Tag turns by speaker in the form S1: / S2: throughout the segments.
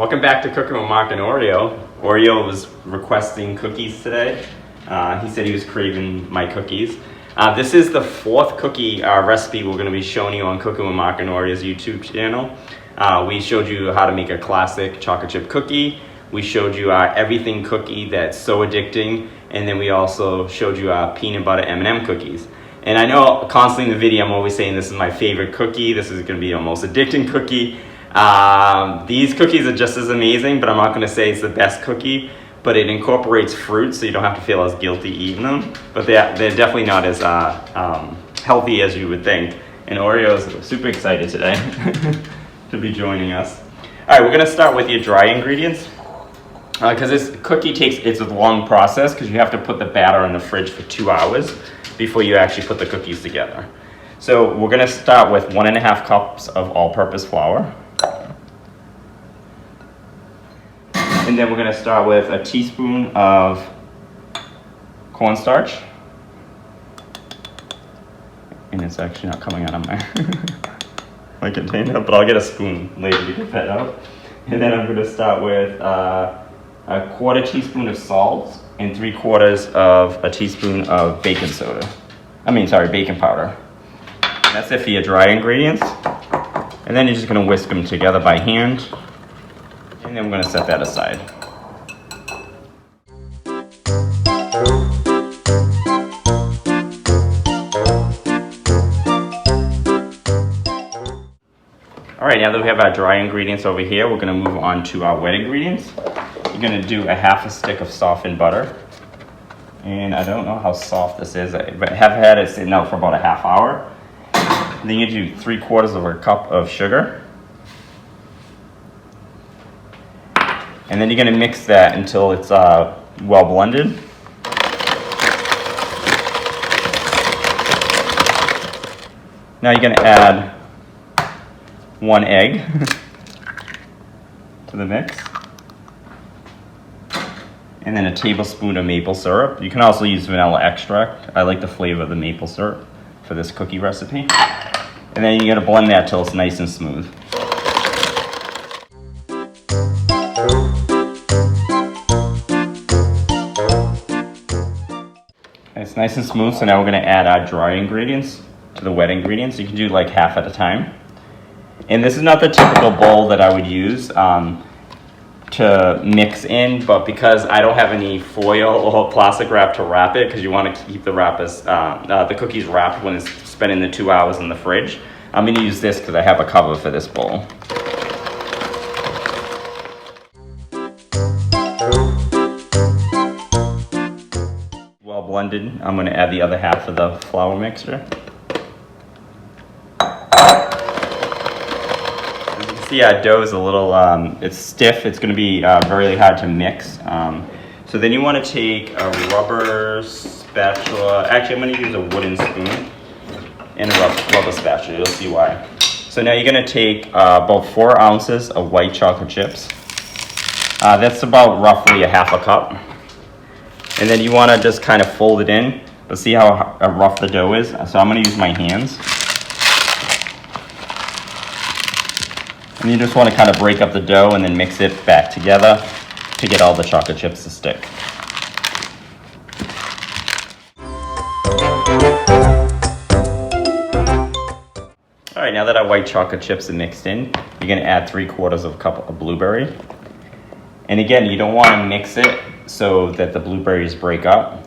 S1: Welcome back to Cooking with Mark and Oreo. Oreo was requesting cookies today. He said he was craving my cookies. This is the fourth cookie recipe we're going to be showing you on Cooking with Mark and Oreo's YouTube channel. We showed you how to make a classic chocolate chip cookie. We showed you our everything cookie that's so addicting. And then we also showed you our peanut butter M&M cookies. And I know constantly in the video I'm always saying this is my favorite cookie. This is going to be our most addicting cookie. These cookies are just as amazing, but I'm not going to say it's the best cookie, but it incorporates fruit, so you don't have to feel as guilty eating them. But they're definitely not as healthy as you would think. And Oreo's super excited today to be joining us. All right, we're going to start with your dry ingredients. Because this cookie it's a long process because you have to put the batter in the fridge for 2 hours before you actually put the cookies together. So we're going to start with 1.5 cups of all-purpose flour. And then we're going to start with a teaspoon of cornstarch. And it's actually not coming out of my container, but I'll get a spoon later to get that out. And then I'm going to start with a 1/4 teaspoon of salt and 3/4 of a teaspoon of baking powder. And that's it for your dry ingredients. And then you're just going to whisk them together by hand. And then we're going to set that aside. All right, now that we have our dry ingredients over here, we're going to move on to our wet ingredients. You're going to do a 1/2 stick of softened butter. And I don't know how soft this is, but I have had it sitting out for about a half hour. Then you do 3/4 of a cup of sugar. And then you're going to mix that until it's well blended. Now you're going to add 1 egg to the mix. And then a tablespoon of maple syrup. You can also use vanilla extract. I like the flavor of the maple syrup for this cookie recipe. And then you're going to blend that till it's nice and smooth. It's nice and smooth, so now we're going to add our dry ingredients to the wet ingredients. You can do like half at a time. And this is not the typical bowl that I would use to mix in, but because I don't have any foil or plastic wrap to wrap it, because you want to keep the cookies wrapped when it's spending the 2 hours in the fridge, I'm going to use this because I have a cover for this bowl. Well blended, I'm going to add the other half of the flour mixture. See, our dough is a little, it's stiff. It's going to be really hard to mix. So then you want to take a rubber spatula. Actually, I'm going to use a wooden spoon and a rubber spatula. You'll see why. So now you're going to take about 4 ounces of white chocolate chips. That's about roughly a 1/2 cup. And then you want to just kind of fold it in. But see how rough the dough is? So I'm going to use my hands. And you just want to kind of break up the dough and then mix it back together to get all the chocolate chips to stick. All right, now that our white chocolate chips are mixed in, you're going to add 3/4 of a cup of blueberry. And again, you don't want to mix it so that the blueberries break up.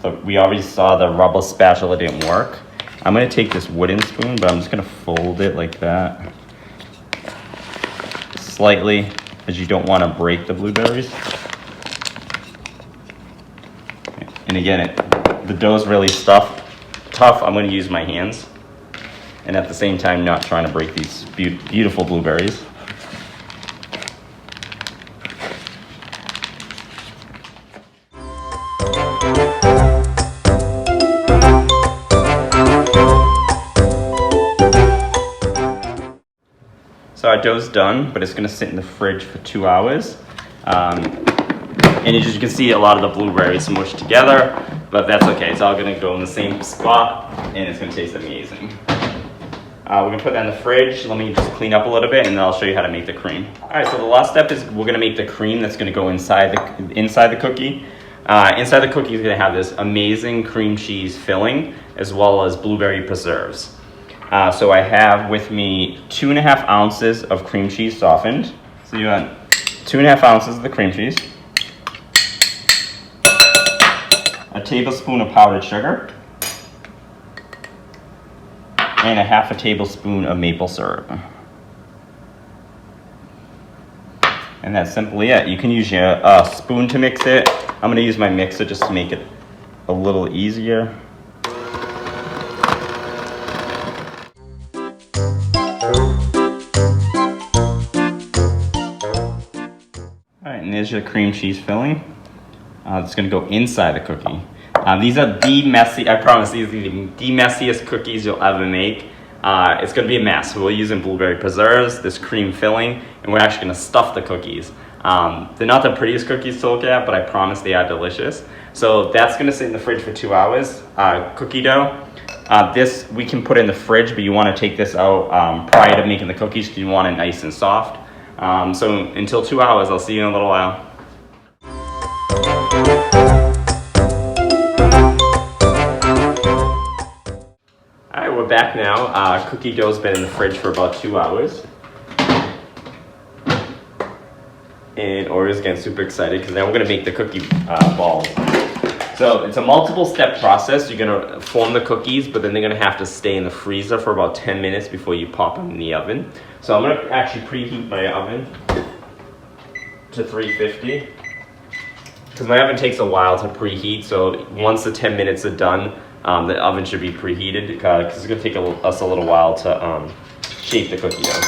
S1: So we already saw the rubber spatula didn't work. I'm going to take this wooden spoon, but I'm just going to fold it like that. Slightly, as you don't want to break the blueberries. And again, the dough's really tough. I'm going to use my hands. And at the same time, not trying to break these beautiful blueberries. So our dough's done, but it's going to sit in the fridge for 2 hours. And as you can see, a lot of the blueberries smushed together, but that's okay. It's all going to go in the same spot, and it's going to taste amazing. We're gonna put that in the fridge. Let me just clean up a little bit and then I'll show you how to make the cream. All right, so the last step is we're gonna make the cream that's gonna go inside the cookie. Inside the cookie is gonna have this amazing cream cheese filling as well as blueberry preserves. So I have with me 2.5 ounces of cream cheese softened. So you want 2.5 ounces of the cream cheese, a tablespoon of powdered sugar, and 1/2 tablespoon of maple syrup. And that's simply it. You can use your spoon to mix it. I'm gonna use my mixer just to make it a little easier. All right, and there's your cream cheese filling. It's gonna go inside the cookie. These are I promise these are the messiest cookies you'll ever make. It's gonna be a mess. We're using blueberry preserves, this cream filling, and we're actually gonna stuff the cookies. They're not the prettiest cookies to look at, but I promise they are delicious. So that's gonna sit in the fridge for 2 hours. Cookie dough. This we can put in the fridge, but you wanna take this out prior to making the cookies because you want it nice and soft. So until 2 hours, I'll see you in a little while. We're back now. Cookie dough's been in the fridge for about 2 hours. And Oreo's getting super excited because now we're gonna make the cookie balls. So it's a multiple step process. You're gonna form the cookies, but then they're gonna have to stay in the freezer for about 10 minutes before you pop them in the oven. So I'm gonna actually preheat my oven to 350. Because my oven takes a while to preheat, so once the 10 minutes are done, the oven should be preheated because it's going to take us a little while to shape the cookie dough.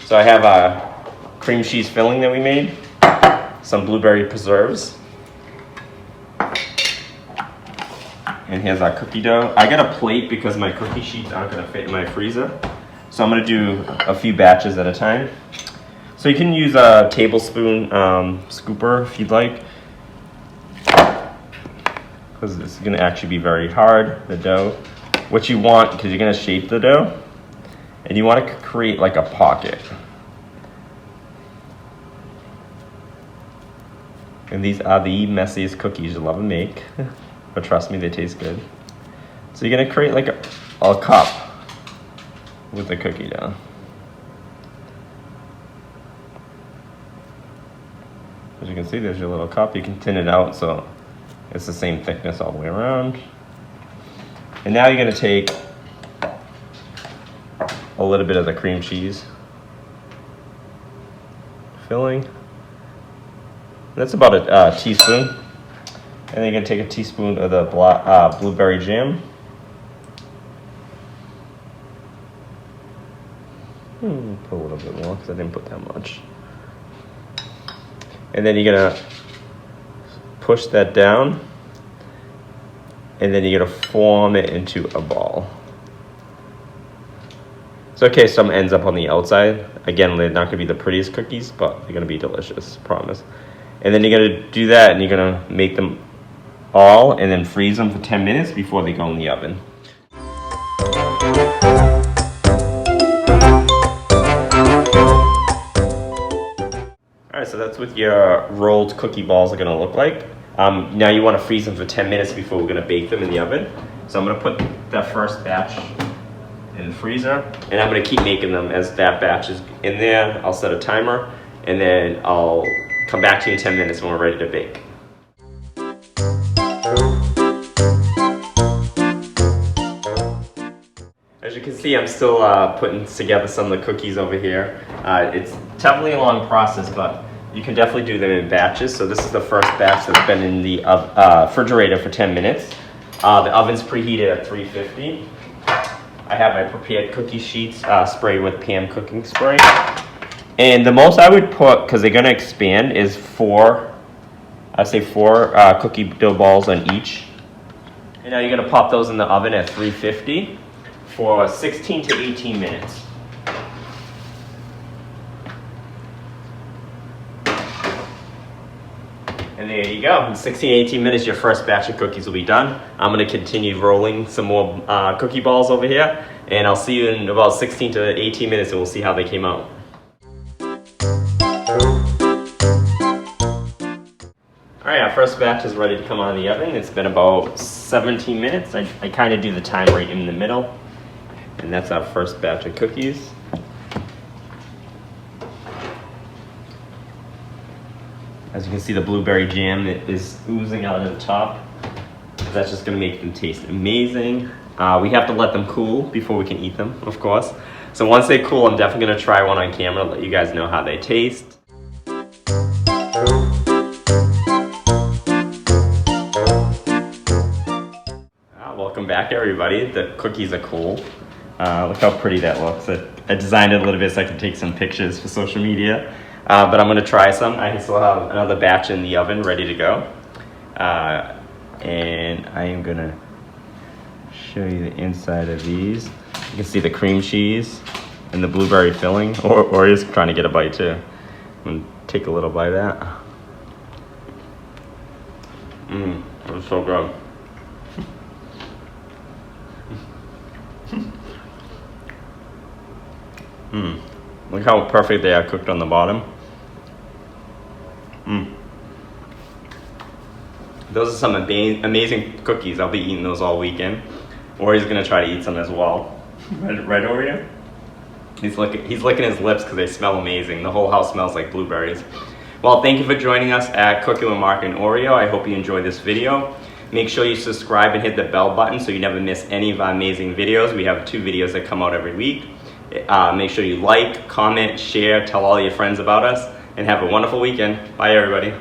S1: So I have a cream cheese filling that we made, some blueberry preserves, and here's our cookie dough. I got a plate because my cookie sheets aren't going to fit in my freezer, so I'm going to do a few batches at a time. So you can use a tablespoon scooper if you'd like, because this is going to actually be very hard, the dough. What you want, because you're going to shape the dough, and you want to create like a pocket. And these are the messiest cookies you'll ever make, but trust me, they taste good. So you're going to create like a cup with the cookie dough. As you can see, there's your little cup. You can thin it out so it's the same thickness all the way around. And now you're gonna take a little bit of the cream cheese filling. That's about a teaspoon. And then you're gonna take a teaspoon of the blueberry jam. Put a little bit more because I didn't put that much. And then you're gonna push that down, and then you're gonna form it into a ball. It's okay if some ends up on the outside. Again, they're not gonna be the prettiest cookies, but they're gonna be delicious, promise. And then you're gonna do that, and you're gonna make them all, and then freeze them for 10 minutes before they go in the oven. Alright, so that's what your rolled cookie balls are going to look like. Now you want to freeze them for 10 minutes before we're going to bake them in the oven. So I'm going to put that first batch in the freezer, and I'm going to keep making them as that batch is in there. I'll set a timer, and then I'll come back to you in 10 minutes when we're ready to bake. As you can see, I'm still putting together some of the cookies over here. It's definitely a long process, but you can definitely do them in batches. So this is the first batch that's been in the refrigerator for 10 minutes. The oven's preheated at 350. I have my prepared cookie sheets sprayed with pan cooking spray. And the most I would put, because they're going to expand, is four cookie dough balls on each. And now you're going to pop those in the oven at 350 for 16 to 18 minutes. And there you go. In 16, 18 minutes, your first batch of cookies will be done. I'm going to continue rolling some more cookie balls over here. And I'll see you in about 16 to 18 minutes and we'll see how they came out. Alright, our first batch is ready to come out of the oven. It's been about 17 minutes. I kind of do the time right in the middle. And that's our first batch of cookies. As you can see, the blueberry jam is oozing out of the top. That's just going to make them taste amazing. We have to let them cool before we can eat them, of course. So once they cool, I'm definitely going to try one on camera to let you guys know how they taste. Welcome back, everybody. The cookies are cool. Look how pretty that looks. I designed it a little bit so I can take some pictures for social media. But I'm going to try some. I still have another batch in the oven ready to go. And I am going to show you the inside of these. You can see the cream cheese and the blueberry filling. Or he's trying to get a bite too. I'm going to take a little bite of that. That was so good. Look how perfect they are cooked on the bottom. Those are some amazing cookies. I'll be eating those all weekend. Ori's gonna try to eat some as well. Right, Oreo? He's licking his lips because they smell amazing. The whole house smells like blueberries. Well, thank you for joining us at Cooking with Mark and Oreo. I hope you enjoyed this video. Make sure you subscribe and hit the bell button so you never miss any of our amazing videos. We have 2 videos that come out every week. Make sure you like, comment, share, tell all your friends about us, and have a wonderful weekend. Bye, everybody.